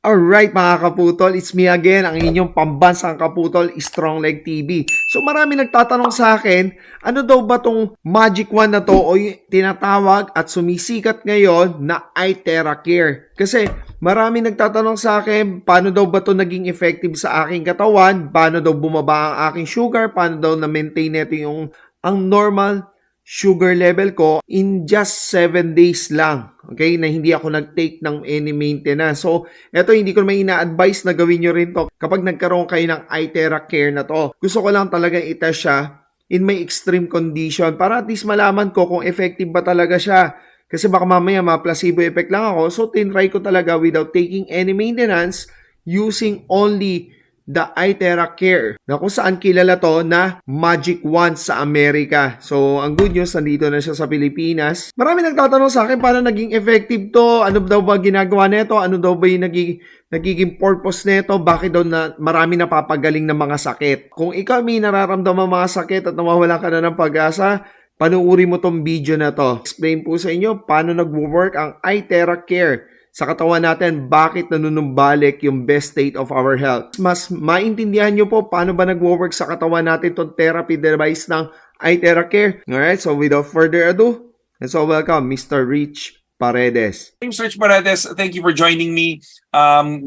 Alright mga kaputol, it's me again, ang inyong pambansang kaputol, Strong Leg TV. So marami nagtatanong sa akin, ano daw ba tong Magic Wand na to o yung tinatawag at sumisikat ngayon na iTera Care? Kasi marami nagtatanong sa akin, paano daw ba to naging effective sa aking katawan? Paano daw bumaba ang aking sugar? Paano daw na-maintain neto yung ang normal sugar level ko in just 7 days lang. Okay? Na hindi ako nag-take ng any maintenance. So, eto hindi ko may ina-advise na gawin nyo rin to kapag nagkaroon kayo ng iTera Care na to. Gusto ko lang talaga itest siya in my extreme condition para at least malaman ko kung effective ba talaga siya. Kasi baka mamaya ma-placebo effect lang ako. So, tinry ko talaga without taking any maintenance using only the iTera Care na kung saan kilala to na Magic Wand sa Amerika. So, ang good news, nandito na siya sa Pilipinas. Marami nagtatanong sa akin paano naging effective to, ano daw ba ginagawa nito, ano daw ba yung nagiging purpose nito, bakit daw na marami napapagaling ng mga sakit. Kung ikaw may nararamdaman mga sakit at nawawala ka na ng pag-asa, panuuri mo tong video na to. Explain po sa inyo paano nagwo-work ang iTera Care sa katawan natin, bakit nanunumbalik yung best state of our health. Mas maintindihan nyo po paano ba nagwo-work sa katawan natin itong therapy device ng iTera Care. Alright, so without further ado, let's all welcome Mr. Rich Paredes. James Rich Paredes, thank you for joining me.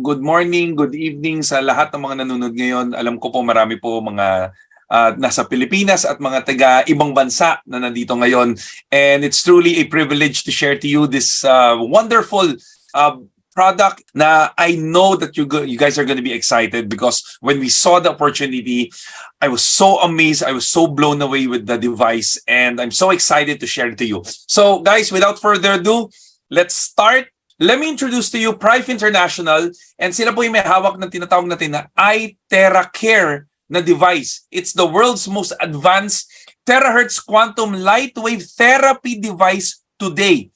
Good morning, good evening sa lahat ng mga nanonood ngayon. Alam ko po marami po mga nasa Pilipinas at mga taga ibang bansa na nandito ngayon. And it's truly a privilege to share to you this wonderful product na I know that you guys are going to be excited because when we saw the opportunity, I was so amazed. I was so blown away with the device and I'm so excited to share it to you. So guys, without further ado, let's start. Let me introduce to you Prive International and sila po yung may hawak ng tinatawag natin na iTera Care na device. It's the world's most advanced terahertz quantum light wave therapy device today.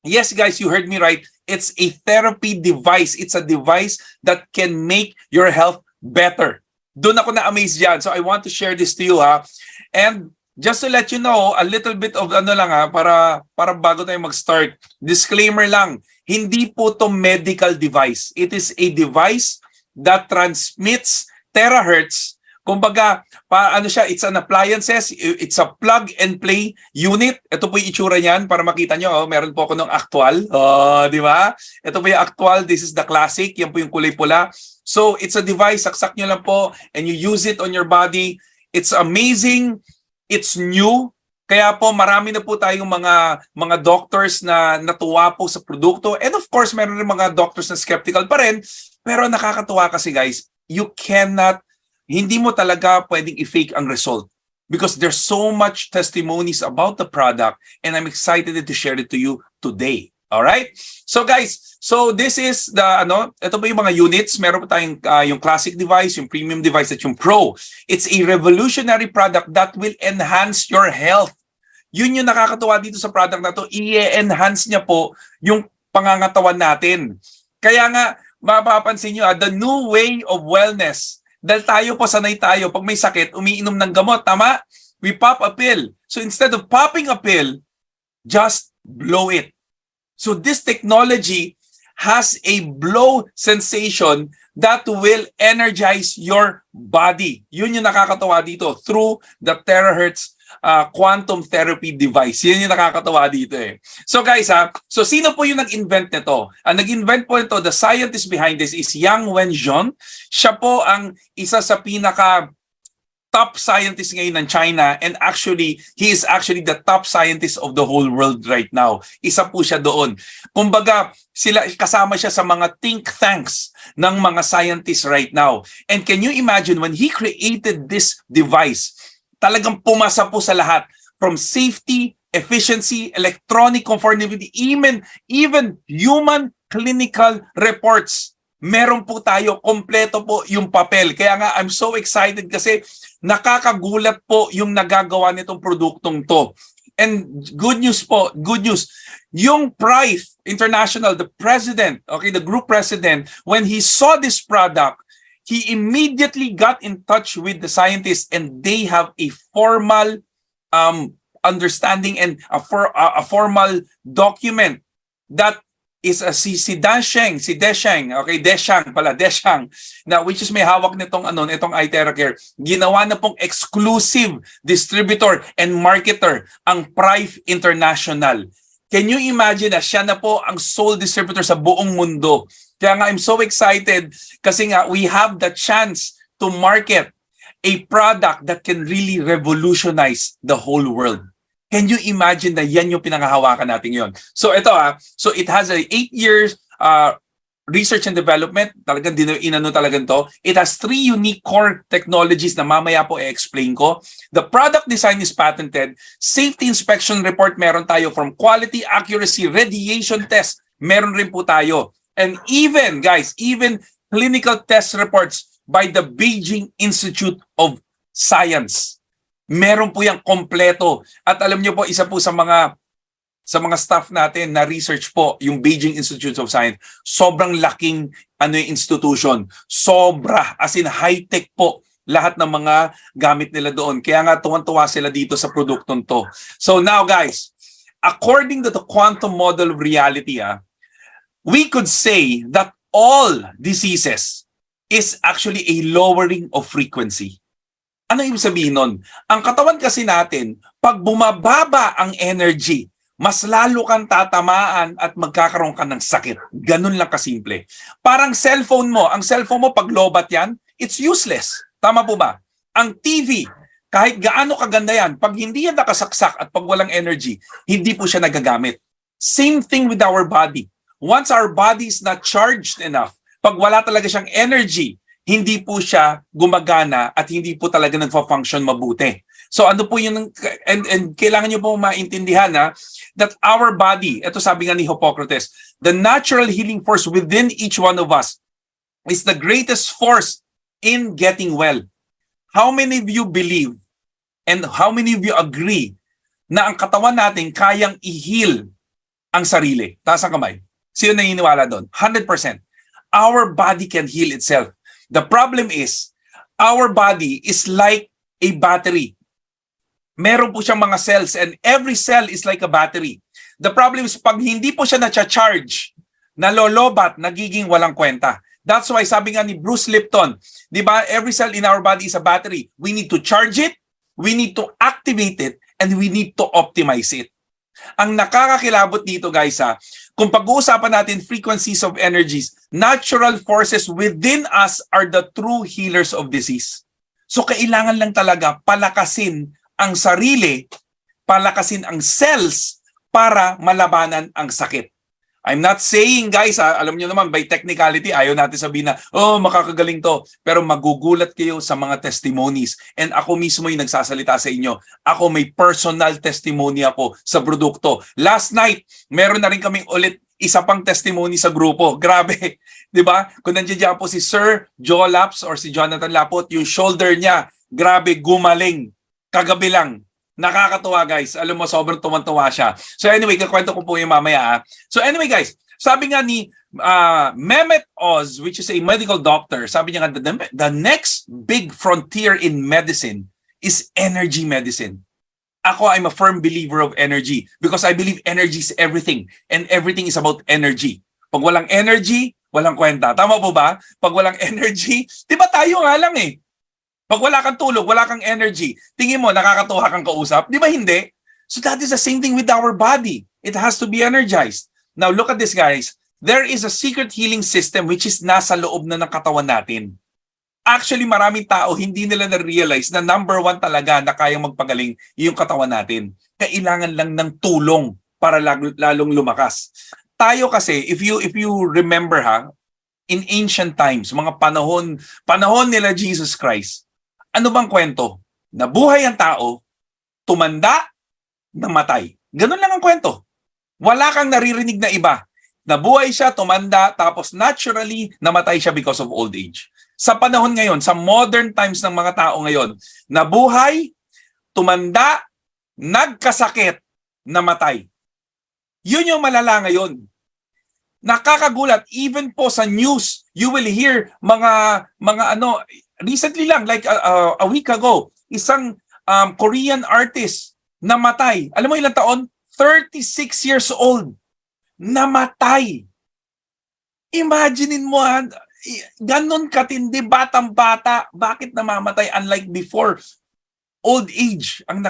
Yes, guys, you heard me right. It's a therapy device. It's a device that can make your health better. Doon ako na-amaze dyan. So I want to share this to you, ha. And just to let you know, a little bit of ano lang, ha, para bago tayo mag-start. Disclaimer lang, hindi po to medical device. It is a device that transmits terahertz. Kumbaga, it's an appliances, it's a plug and play unit. Ito po yung itsura niyan para makita nyo. Meron po ako ng actual. Di ba? Ito po yung actual. This is the classic. Yan po yung kulay pula. So, it's a device. Saksak nyo lang po and you use it on your body. It's amazing. It's new. Kaya po marami na po tayong mga doctors na natuwa po sa produkto. And of course, meron rin mga doctors na skeptical pa rin. Pero nakakatuwa kasi guys, hindi mo talaga pwedeng i-fake ang result because there's so much testimonies about the product and I'm excited to share it to you today. All right? So guys, this is ito po yung mga units. Meron po tayong yung classic device, yung premium device at yung pro. It's a revolutionary product that will enhance your health. Yun yung nakakatuwa dito sa product na to. I-enhance niya po yung pangangatawan natin. Kaya nga, mapapansin nyo, the new way of wellness. Dahil sanay tayo, pag may sakit, umiinom ng gamot, tama? We pop a pill. So instead of popping a pill, just blow it. So this technology has a blow sensation that will energize your body. Yun yung nakakatawa dito through the terahertz quantum therapy device. Yan yung nakakatawa dito eh. So guys so sino po yung nag-invent nito? Ang nag-invent po nito, the scientist behind this is Yang Wenzhong. Siya po ang isa sa pinaka top scientist ngayon ng China and actually, he is actually the top scientist of the whole world right now. Isa po siya doon. Kumbaga, kasama siya sa mga think tanks ng mga scientists right now. And can you imagine when he created this device, talagang pumasa po sa lahat from safety, efficiency, electronic conformity, even human clinical reports. Meron po tayo, kompleto po yung papel. Kaya nga, I'm so excited kasi nakakagulat po yung nagagawa nitong produktong to. And good news po, good news. Yung Prive International, the president, the group president, when he saw this product, he immediately got in touch with the scientists and they have a formal understanding and a formal document that is si Dasheng, okay, Deshang, na which is may hawak nitong iTerracare. Ginawa na pong exclusive distributor and marketer ang Prive International. Can you imagine na siya na po ang sole distributor sa buong mundo? Kaya nga I'm so excited kasi nga we have the chance to market a product that can really revolutionize the whole world. Can you imagine na yan yung pinangahawakan natin yon? So ito so it has a 8 years research and development. Talagang inano talagang to. It has 3 unique core technologies na mamaya po i-explain ko. The product design is patented. Safety inspection report meron tayo from quality, accuracy, radiation test. Meron rin po tayo. And even, guys, even clinical test reports by the Beijing Institute of Science. Meron po yung kompleto. At alam niyo po, isa po sa mga staff natin na research po, yung Beijing Institute of Science, sobrang laking institution. Sobra, as in high-tech po lahat ng mga gamit nila doon. Kaya nga tuwan-tuwa sila dito sa produktong to. So now guys, according to the quantum model of reality, we could say that all diseases is actually a lowering of frequency. Ano ibig sabihin nun? Ang katawan kasi natin, pag bumababa ang energy, mas lalo kang tatamaan at magkakaroon ka ng sakit. Ganun lang kasimple. Parang cellphone mo. Ang cellphone mo, pag lobat yan, it's useless. Tama po ba? Ang TV, kahit gaano kaganda yan, pag hindi yan nakasaksak at pag walang energy, hindi po siya nagagamit. Same thing with our body. Once our body is not charged enough, pag wala talaga siyang energy, hindi po siya gumagana at hindi po talaga nagfa-function mabuti. So ano po yun, and kailangan nyo po maintindihan that our body, ito sabi nga ni Hippocrates, the natural healing force within each one of us is the greatest force in getting well. How many of you believe and how many of you agree na ang katawan natin kayang i-heal ang sarili? Taas ang kamay. Sino naniniwala doon? 100%. Our body can heal itself. The problem is, our body is like a battery. Meron po siyang mga cells and every cell is like a battery. The problem is, pag hindi po siya na-charge, nalolobat, nagiging walang kwenta. That's why sabi nga ni Bruce Lipton, di ba, every cell in our body is a battery. We need to charge it, we need to activate it, and we need to optimize it. Ang nakakakilabot dito guys kung pag-uusapan natin frequencies of energies, natural forces within us are the true healers of disease. So kailangan lang talaga palakasin ang sarili, palakasin ang cells para malabanan ang sakit. I'm not saying guys, alam niyo naman by technicality, ayaw natin sabihin na, oh makakagaling to. Pero magugulat kayo sa mga testimonies. And ako mismo yung nagsasalita sa inyo. Ako may personal testimony ako sa produkto. Last night, meron na rin kaming ulit isa pang testimony sa grupo. Grabe, di ba? Kung nandiyan po si Sir Joe Laps or si Jonathan Lapot, yung shoulder niya, grabe, gumaling. Kagabi lang. Nakakatuwa guys. Alam mo, sobrang tuwan-tuwa siya. So anyway, kakwento ko po yung mamaya. So anyway guys, sabi nga ni Mehmet Oz, which is a medical doctor, sabi niya nga, the next big frontier in medicine is energy medicine. Ako, I'm a firm believer of energy because I believe energy is everything and everything is about energy. Pag walang energy, walang kwenta. Tama po ba? Pag walang energy, di ba tayo nga lang eh. Pag wala kang tulog, wala kang energy, tingin mo, nakakatuwa kang kausap? Di ba hindi? So that is the same thing with our body. It has to be energized. Now look at this guys. There is a secret healing system which is nasa loob na ng katawan natin. Actually, maraming tao hindi nila na-realize na number 1 talaga na kayang magpagaling yung katawan natin. Kailangan lang ng tulong para lalong lumakas. Tayo kasi, if you remember in ancient times, mga panahon nila Jesus Christ, ano bang kwento? Nabuhay ang tao, tumanda, namatay. Ganun lang ang kwento. Wala kang naririnig na iba. Nabuhay siya, tumanda, tapos naturally, namatay siya because of old age. Sa panahon ngayon, sa modern times ng mga tao ngayon, nabuhay, tumanda, nagkasakit, namatay. Yun yung malala ngayon. Nakakagulat, even po sa news, you will hear mga recently lang, like a week ago, isang Korean artist namatay. Alam mo ilang taon? 36 years old. namatay. Imaginein mo, ganon katindi, batang-bata, bakit namamatay unlike before? Old age ang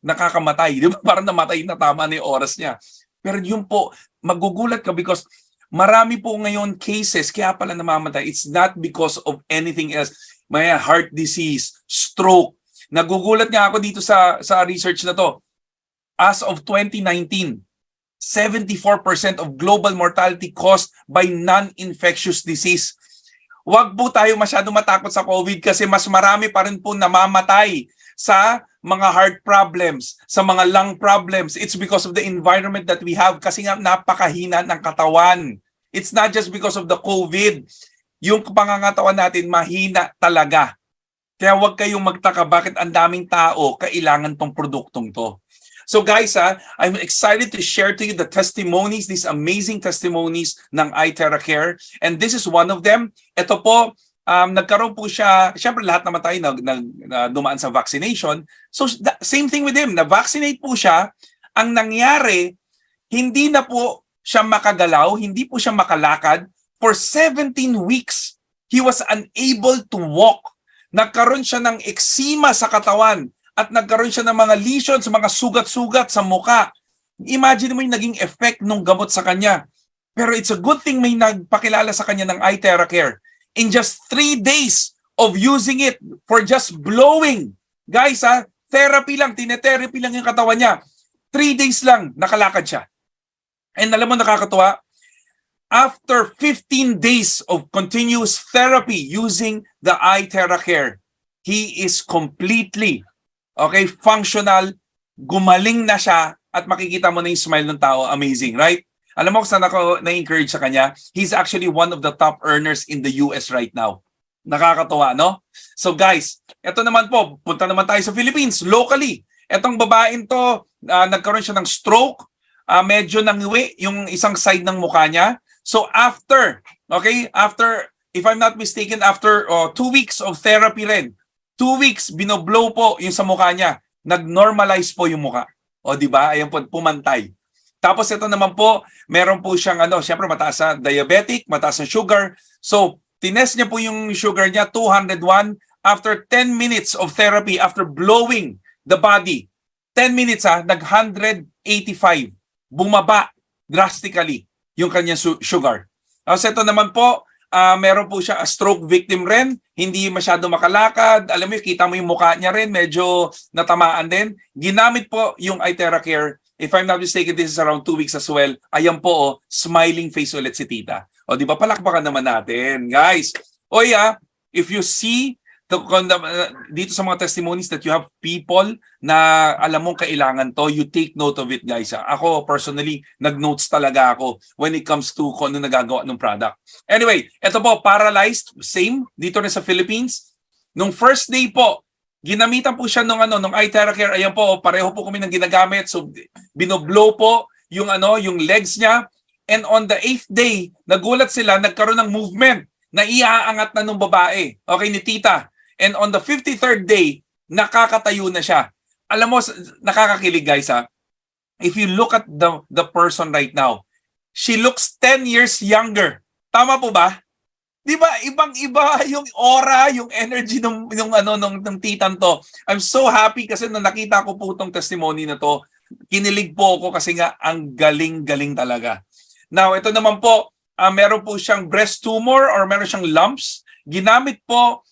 nakakamatay, di ba? Parang namatay na, tama na yung oras niya. Pero yun po, magugulat ka because marami po ngayon cases kaya pala namamatay. It's not because of anything else. May heart disease, stroke. Nagugulat nga ako dito sa research na to. As of 2019, 74% of global mortality caused by non-infectious disease. Huwag po tayo masyado matakot sa COVID kasi mas marami pa rin po namamatay sa mga heart problems, sa mga lung problems. It's because of the environment that we have kasi nga napakahina ng katawan. It's not just because of the COVID. Yung pangangatawan natin mahina talaga. Kaya huwag kayong magtaka bakit ang daming tao kailangan tong produktong to. So guys, I'm excited to share to you the testimonies, these amazing testimonies ng iTerracare. And this is one of them. Ito po, nagkaroon po siya, syempre lahat naman tayo dumaan sa vaccination. So same thing with him, na-vaccinate po siya. Ang nangyari, hindi na po siya makagalaw, hindi po siya makalakad. For 17 weeks, he was unable to walk. Nagkaroon siya ng eczema sa katawan at nagkaroon siya ng mga lesions, mga sugat-sugat sa muka. Imagine mo yung naging effect ng gamot sa kanya. Pero it's a good thing may nagpakilala sa kanya ng iTerracare. In just 3 days of using it for just blowing, guys therapy lang, tinetherapy lang yung katawan niya. 3 days lang, nakalakad siya. And alam mo nakakatuwa, after 15 days of continuous therapy using the iTerracare, he is completely functional, gumaling na siya at makikita mo na yung smile ng tao. Amazing, right? Alam mo kung saan ako na-encourage sa kanya? He's actually one of the top earners in the US right now. Nakakatuwa, no? So guys, eto naman po, punta naman tayo sa Philippines, locally. Etong babaeng to, nagkaroon siya ng stroke, medyo nangiwi yung isang side ng mukha niya. So after, if I'm not mistaken, after 2 weeks of therapy rin, 2 weeks, binoblow po yung sa mukha niya. Nag-normalize po yung mukha. O di ba? Ayan po, pumantay. Tapos ito naman po, meron po siyang syempre mataas na diabetic, mataas na sugar. So, tinest niya po yung sugar niya, 201. After 10 minutes of therapy, after blowing the body, 10 minutes nag-185. Bumaba drastically yung kanyang sugar. Tapos ito naman po, meron po siya a stroke victim rin, hindi masyado makalakad. Alam mo, kita mo yung mukha niya rin, medyo natamaan din. Ginamit po yung iTerracare. If I'm not mistaken, this is around 2 weeks as well. Ayan po, smiling face ulit si tita. O di ba, palakpakan naman natin, guys. O if you see dito sa mga testimonies that you have people na alam mong kailangan to, you take note of it, guys. Ako, personally, nag-notes talaga ako when it comes to kung ano nagagawa ng product. Anyway, ito po, paralyzed, same, dito rin sa Philippines. Nung first day po, ginamitan po siya nung iTerracare. Ayan po, pareho po kami ng ginagamit. So, binoblow po yung legs niya. And on the 8th day, nagulat sila, nagkaroon ng movement na iaangat na nung babae. Okay, ni tita. And on the 53rd day, nakakatayo na siya. Alam mo, nakakakilig, guys, if you look at the person right now, she looks 10 years younger. Tama po ba? Di ba? Ibang-iba yung aura, yung energy ng titang to. I'm so happy kasi nung nakita ko po itong testimony na to, kinilig po ako kasi nga ang galing-galing talaga. Now, ito naman po, meron po siyang breast tumor or meron siyang lumps. Ginamit po,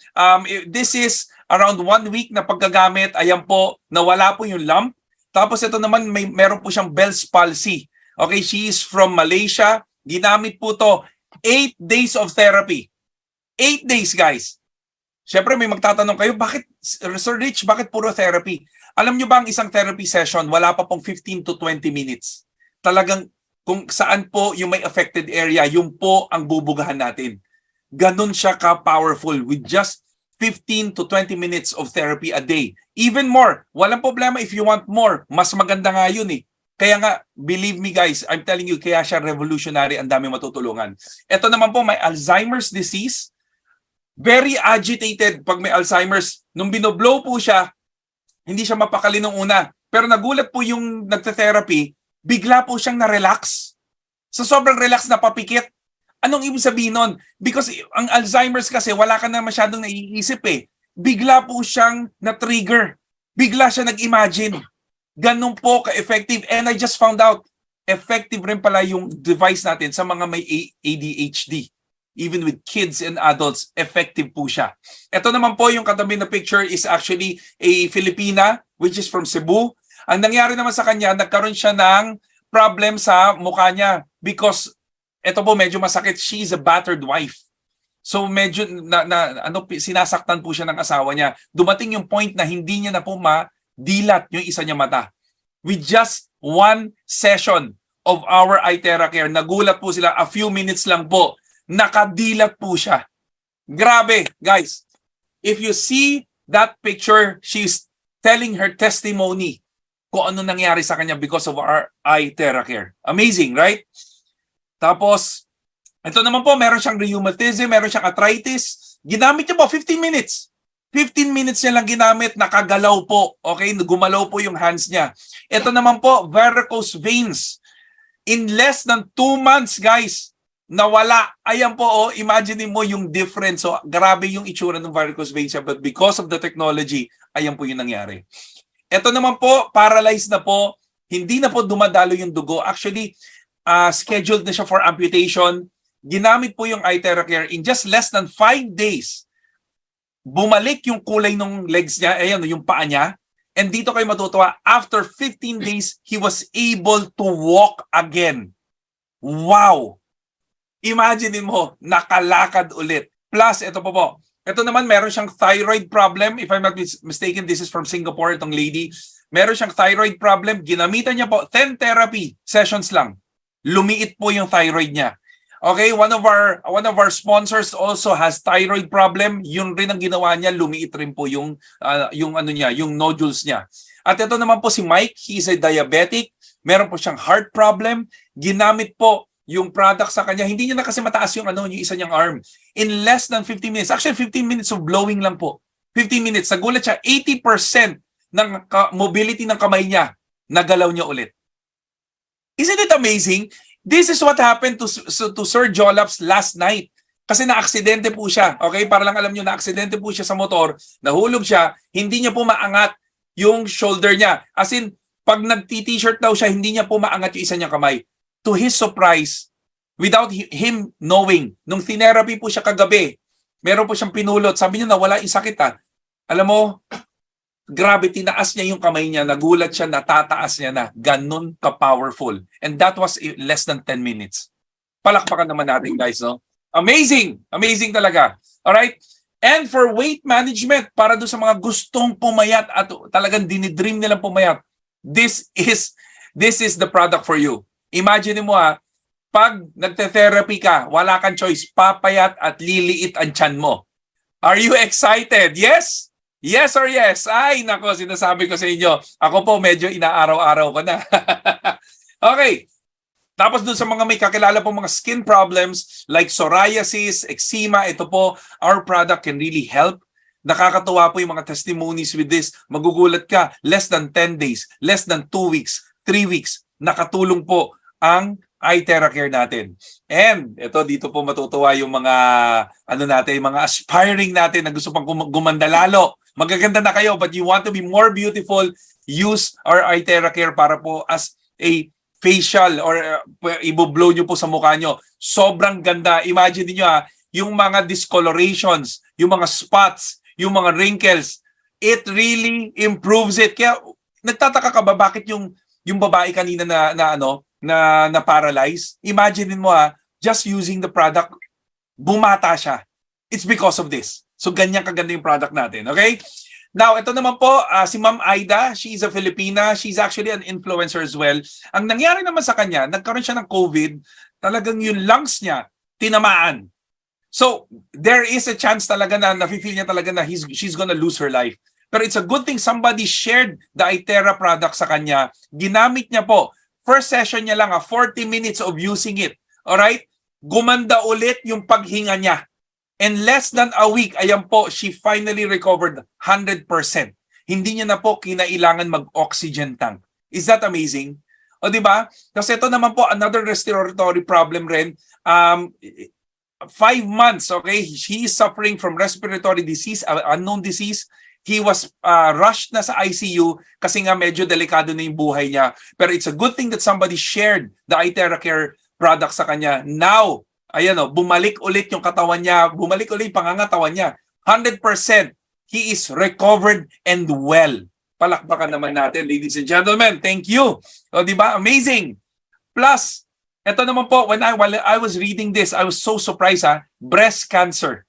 this is around 1 week na paggagamit. Ayan po, nawala po yung lump. Tapos ito naman, meron po siyang Bell's palsy. Okay, she is from Malaysia. Ginamit po to 8 days of therapy. 8 days, guys. Siyempre, may magtatanong kayo, bakit, Sir Rich, bakit puro therapy? Alam nyo ba ang isang therapy session, wala pa pong 15 to 20 minutes. Talagang kung saan po yung may affected area, yung po ang bubugahan natin. Ganun siya ka-powerful with just 15 to 20 minutes of therapy a day. Even more, walang problema if you want more. Mas maganda nga yun eh. Kaya nga, believe me guys, I'm telling you, kaya siya revolutionary, ang dami matutulungan. Ito naman po, may Alzheimer's disease. Very agitated pag may Alzheimer's. Nung binoblow po siya, hindi siya mapakali nung una. Pero nagulat po yung nagte-therapy, bigla po siyang na-relax. Sa sobrang relax na papikit. Anong ibig sabihin nun? Because ang Alzheimer's kasi wala ka na masyadong naiisip eh. Bigla po siyang na-trigger. Bigla siya nag-imagine. Ganun po ka-effective. And I just found out, effective rin pala yung device natin sa mga may ADHD. Even with kids and adults, effective po siya. Ito naman po yung katabi na picture is actually a Filipina, which is from Cebu. Ang nangyari naman sa kanya, nagkaroon siya ng problem sa mukha niya because ito po medyo masakit. She's a battered wife. So medyo sinasaktan po siya ng asawa niya. Dumating yung point na hindi niya na po madilat yung isa niya mata. With just one session of our iTera Care, nagulat po sila, a few minutes lang po, nakadilat po siya. Grabe, guys. If you see that picture, she's telling her testimony kung ano nangyari sa kanya because of our iTera Care. Amazing, right? Tapos, ito naman po, meron siyang rheumatism, meron siyang arthritis. Ginamit niya po 15 minutes. 15 minutes niya lang ginamit, nakagalaw po. Okay, gumalaw po yung hands niya. Ito naman po, varicose veins. In less than 2 months, guys, nawala. Ayan po, oh, imagine mo yung difference. So, grabe yung itsura ng varicose veins siya. But because of the technology, ayan po yung nangyari. Ito naman po, paralyzed na po. Hindi na po dumadalo yung dugo. Actually, scheduled na siya for amputation. Ginamit po yung iTera Care in just less than 5 days. Bumalik yung kulay ng legs niya, ayan, yung paa niya. And dito kayo matutuwa, after 15 days, he was able to walk again. Wow! Imagine mo, nakalakad ulit. Plus, ito po. Ito naman, meron siyang thyroid problem. If I'm not mistaken, this is from Singapore, itong lady. Meron siyang thyroid problem. Ginamitan niya po 10 therapy sessions lang. Lumiit po yung thyroid niya. Okay, one of our sponsors also has thyroid problem. Yun rin ang ginawa niya, lumiit rin po yung ano niya, yung nodules niya. At ito naman po si Mike, he is a diabetic. Meron po siyang heart problem. Ginamit po yung product sa kanya. Hindi niya na kasi mataas yung yung isa niyang arm. In less than 15 minutes, actually 15 minutes of blowing lang po. 15 minutes, nagulat siya, 80% ng mobility ng kamay niya, nagalaw niya ulit. Isn't it amazing? This is what happened to Sir Jolaps last night. Kasi na-aksidente po siya. Okay? Para lang alam nyo, na-aksidente po siya sa motor, nahulog siya, hindi niya po maangat yung shoulder niya. As in, pag nag-t-shirt daw siya, hindi niya po maangat yung isa niyang kamay. To his surprise, without him knowing, nung therapy po siya kagabi, meron po siyang pinulot. Sabi niya, nawala yung sakit ha. Alam mo, grabe, tinaas niya yung kamay niya, nagulat siya, natataas niya na. Ganun ka-powerful. And that was less than 10 minutes. Palakpakan naman natin, guys, no? Amazing! Amazing talaga. Alright? And for weight management, para doon sa mga gustong pumayat at talagang dinidream nilang pumayat, this is the product for you. Imagine mo pag nagte-therapy ka, wala kang choice, papayat at liliit ang tiyan mo. Are you excited? Yes? Yes or yes? Ay, nako, sinasabi ko sa inyo. Ako po, medyo inaaraw-araw ko na. Okay. Tapos dun sa mga may kakilala po mga skin problems like psoriasis, eczema, ito po, our product can really help. Nakakatuwa po yung mga testimonies with this. Magugulat ka, less than 10 days, less than 2 weeks, 3 weeks, nakatulong po ang iTera Care natin. And ito, dito po matutuwa yung mga mga aspiring natin na gusto pang gumanda lalo. Magaganda na kayo but you want to be more beautiful, use our iTera Care para po as a facial or i-blow nyo po sa mukha nyo. Sobrang ganda. Imagine niyo yung mga discolorations, yung mga spots, yung mga wrinkles. It really improves it. Kaya nagtataka ka ba bakit yung babae kanina na paralyzed? Imagine mo just using the product, bumata siya. It's because of this. So ganyan kaganda yung product natin. Okay? Now, ito naman po, si Ma'am Aida, she's a Filipina. She's actually an influencer as well. Ang nangyari naman sa kanya, nagkaroon siya ng COVID, talagang yung lungs niya, tinamaan. So, there is a chance talaga na nafe-feel niya talaga na she's gonna lose her life. Pero it's a good thing somebody shared the iTera product sa kanya. Ginamit niya po. First session niya lang, 40 minutes of using it. Alright? Gumanda ulit yung paghinga niya. In less than a week, ayan po, she finally recovered 100%. Hindi niya na po kinailangan mag-oxygen tank. Is that amazing? O di ba? Kasi ito naman po, another respiratory problem rin. 5 months, okay? He is suffering from respiratory disease, unknown disease. He was rushed na sa ICU kasi nga medyo delikado na yung buhay niya. Pero it's a good thing that somebody shared the iTeracare product sa kanya. Now, ayan o, bumalik ulit yung katawan niya, bumalik ulit yung pangangatawan niya. 100%, he is recovered and well. Palakpakan naman natin, ladies and gentlemen. Thank you. O, di ba? Amazing. Plus, ito naman po, while I was reading this, I was so surprised breast cancer.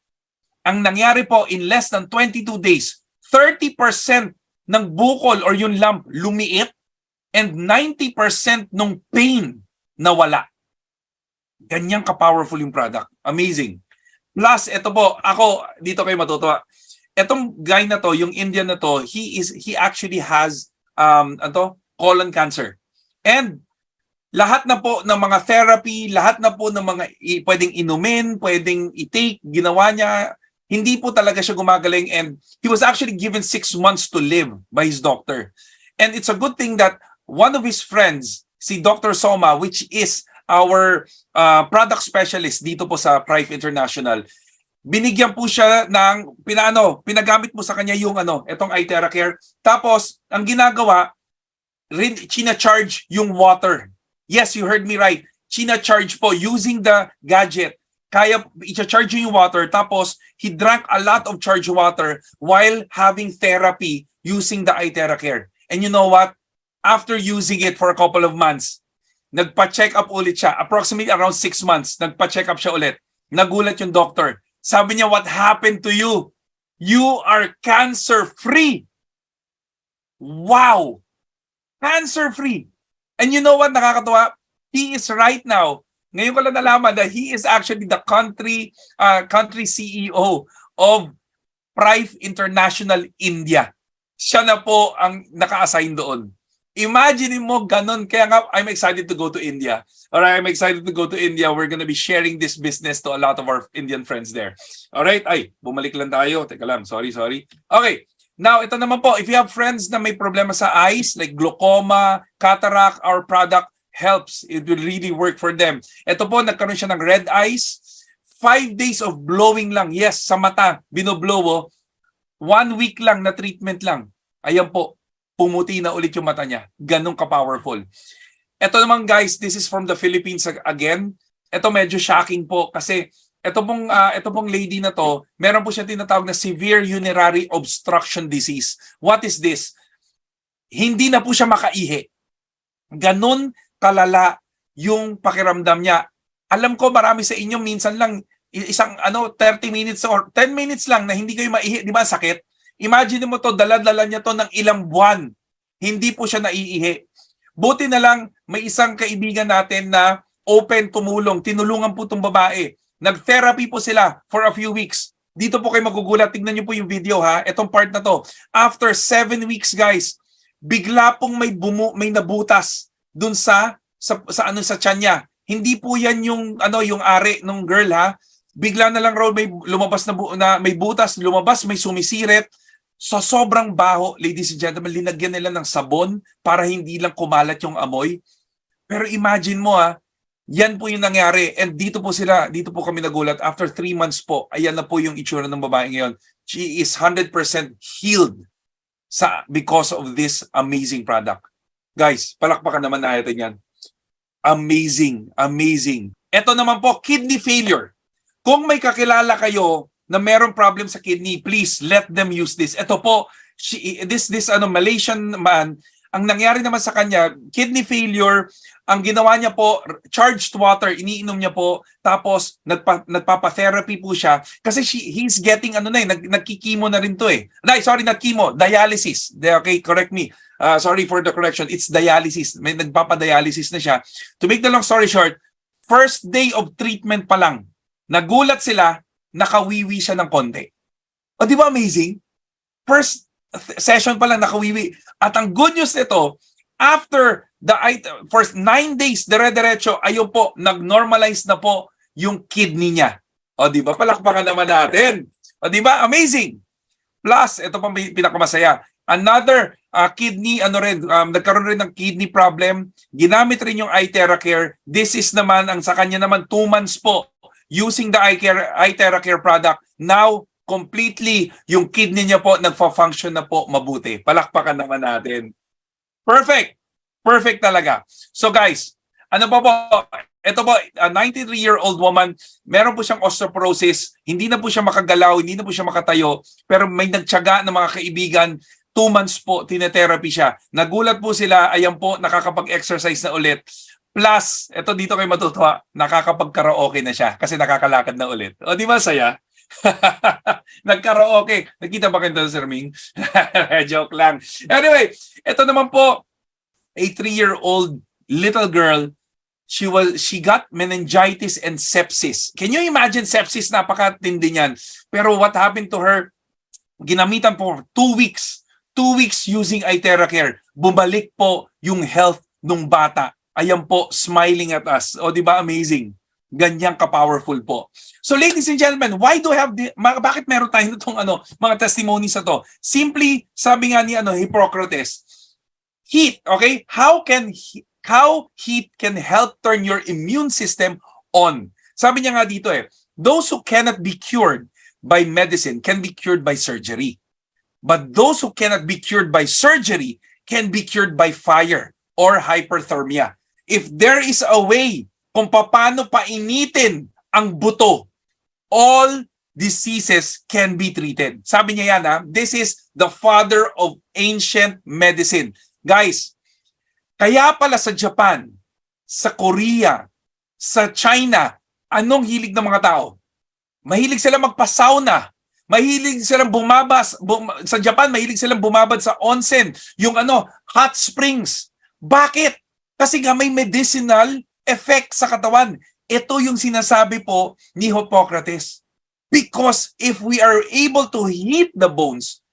Ang nangyari po in less than 22 days, 30% ng bukol or yung lump lumiit and 90% ng pain nawala. Ganyang ka-powerful yung product. Amazing. Plus, ito po, ako, dito kayo matutuwa. Etong guy na to, yung Indian na to, he actually has colon cancer. And lahat na po ng mga therapy, lahat na po ng mga pwedeng inumin, pwedeng i-take, ginawa niya, hindi po talaga siya gumagaling, and he was actually given 6 months to live by his doctor. And it's a good thing that one of his friends, si Dr. Soma, which is our product specialist dito po sa Prive International, binigyan po siya ng pinagamit mo sa kanya yung etong iTeracare. Tapos ang ginagawa, china-charge yung water. Yes, you heard me right. China-charge po using the gadget. Kaya i-charge yung water, tapos he drank a lot of charged water while having therapy using the iTeracare. And you know what? After using it for a couple of months, nagpa-check up ulit siya. Approximately around 6 months, nagpa-check up siya ulit. Nagulat yung doctor. Sabi niya, what happened to you? You are cancer-free. Wow! Cancer-free. And you know what, nakakatawa? He is right now, ngayon ko lang nalaman that he is actually the country CEO of Prive International India. Siya na po ang naka-assign doon. Imagine mo ganun. Kaya nga, I'm excited to go to India. Alright, I'm excited to go to India. We're gonna be sharing this business to a lot of our Indian friends there. Alright, ay, bumalik lang tayo. Teka lang, sorry. Okay, now ito naman po, if you have friends na may problema sa eyes, like glaucoma, cataract, our product helps. It will really work for them. Ito po, nagkaroon siya ng red eyes. 5 days of blowing lang. Yes, sa mata, binoblow. 1 week lang na treatment lang. Ayan po, pumuti na ulit yung mata niya. Ganun ka-powerful. Ito naman guys, this is from the Philippines again. Ito medyo shocking po kasi ito pong lady na to, meron po siya tinatawag na severe urinary obstruction disease. What is this? Hindi na po siya makaihi. Ganun kalala yung pakiramdam niya. Alam ko marami sa inyo minsan lang isang 30 minutes or 10 minutes lang na hindi kayo maihi, di ba sakit? Imagine mo to, dala-dala niya to ng ilang buwan. Hindi po siya naiihi. Buti na lang may isang kaibigan natin na open tumulong. Tinulungan po itong babae. Nag-therapy po sila for a few weeks. Dito po kayo magugulat. Tignan niyo po yung video ha. Itong part na to. After 7 weeks guys, bigla pong may nabutas dun sa tiyan niya. Hindi po yan yung ari ng girl ha. Bigla na lang raw may lumabas na may butas, lumabas, may sumisirit. So sobrang baho, ladies and gentlemen, linagyan nila ng sabon para hindi lang kumalat yung amoy. Pero imagine mo yan po yung nangyari. And dito po kami nagulat. After 3 months po, ayan na po yung itsura ng babae ngayon. She is 100% healed because of this amazing product. Guys, palakpakan naman natin yan. Amazing, amazing. Ito naman po, kidney failure. Kung may kakilala kayo na merong problem sa kidney, please let them use this. Ito po, this Malaysian man, ang nangyari naman sa kanya, kidney failure, ang ginawa niya po, charged water, iniinom niya po, tapos nagpapa-therapy po siya kasi he's getting nagkikimo na rin to eh. Sorry, not chemo, dialysis. Okay, correct me. Sorry for the correction. It's dialysis. May nagpapa-dialysis na siya. To make the long story short, first day of treatment pa lang, nagulat sila, nakawiwi siya ng konti. O di ba amazing? First session pa lang nakawiwi. At ang good news nito, after the first 9 days, dire-diretso, ayun po, nag-normalize na po yung kidney niya. O di ba? Palakpakan naman natin. O di ba? Amazing. Plus, ito pang pinakamasaya, Another kidney, nagkaroon rin ng kidney problem. Ginamit rin yung iTeracare. This is naman, ang sa kanya naman, 2 months po using the iTeracare product. Now, completely, yung kidney niya po, nagfa-function na po mabuti. Palakpakan naman natin. Perfect! Perfect talaga. So guys, ano po? Ito po, a 93-year-old woman, meron po siyang osteoporosis, hindi na po siya makagalaw, hindi na po siya makatayo, pero may nagtiyaga ng mga kaibigan, 2 months po, tinetherapy siya. Nagulat po sila, ayan po, nakakapag-exercise na ulit. Plus, ito dito kayo matutuwa, nakakapag-karaoke na siya kasi nakakalakad na ulit. O, di ba saya? Nag-karaoke. Nakita ba kayo doon, Sir Ming? Joke lang. Anyway, ito naman po, a 3-year-old little girl, she got meningitis and sepsis. Can you imagine sepsis? Napakatindi niyan. Pero what happened to her? Ginamitan po 2 weeks. 2 weeks using iTeracare. Bumalik po yung health ng bata. Ayan po, smiling at us. O, di ba amazing? Ganyang ka-powerful po. So ladies and gentlemen, why do I have bakit meron tayo nitong mga testimonies na to? Simply, sabi nga ni Hippocrates, heat, okay? How heat can help turn your immune system on. Sabi niya nga dito those who cannot be cured by medicine can be cured by surgery. But those who cannot be cured by surgery can be cured by fire or hyperthermia. If there is a way kung paano painitin ang buto, all diseases can be treated. Sabi niya yan, this is the father of ancient medicine. Guys, kaya pala sa Japan, sa Korea, sa China, anong hilig ng mga tao? Mahilig sila magpa-sauna. Mahilig silang sa Japan, mahilig silang bumabad sa onsen, yung hot springs. Bakit? Kasi nga may medicinal effect sa katawan. Ito yung sinasabi po ni Hippocrates. Because if we are able to heat the bones,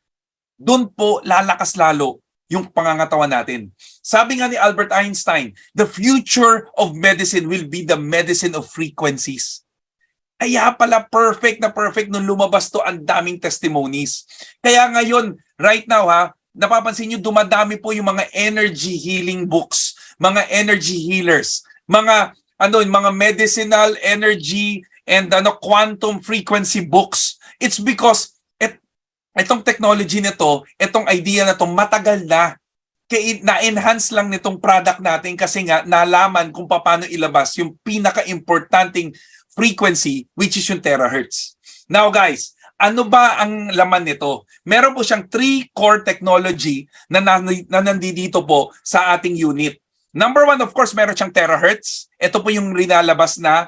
doon po lalakas lalo yung pangangatawan natin. Sabi nga ni Albert Einstein, the future of medicine will be the medicine of frequencies. Kaya pala perfect nung lumabas to, ang daming testimonies. Kaya ngayon, right now napapansin nyo, dumadami po yung mga energy healing books, mga energy healers, mga medicinal energy and quantum frequency books. It's because itong technology nito, itong idea na to, matagal na-enhance lang nitong product natin kasi nga nalaman kung paano ilabas yung pinaka-importanting frequency, which is yung terahertz. Now guys, ano ba ang laman nito? Meron po siyang 3 core technology na nandito po sa ating unit. Number 1, of course, meron siyang terahertz. Ito po yung rinalabas na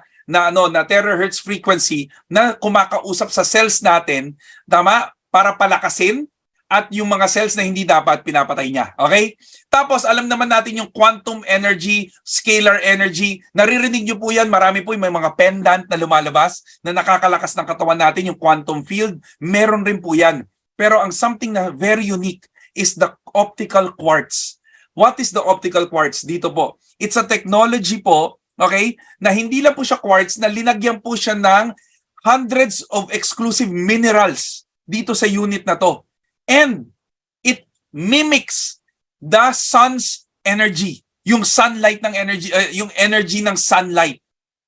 terahertz frequency na kumakausap sa cells natin, tama? Para palakasin at yung mga cells na hindi dapat pinapatay niya. Okay? Tapos alam naman natin yung quantum energy, scalar energy. Naririnig niyo po yan. Marami po yung may mga pendant na lumalabas na nakakalakas ng katawan natin, yung quantum field. Meron rin po yan. Pero ang something na very unique is the optical quartz. What is the optical quartz? Dito po. It's a technology po, okay, na hindi lang po siya quartz, na linagyan po siya ng hundreds of exclusive minerals dito sa unit na to. And it mimics the sun's energy. Yung sunlight ng energy, yung energy ng sunlight.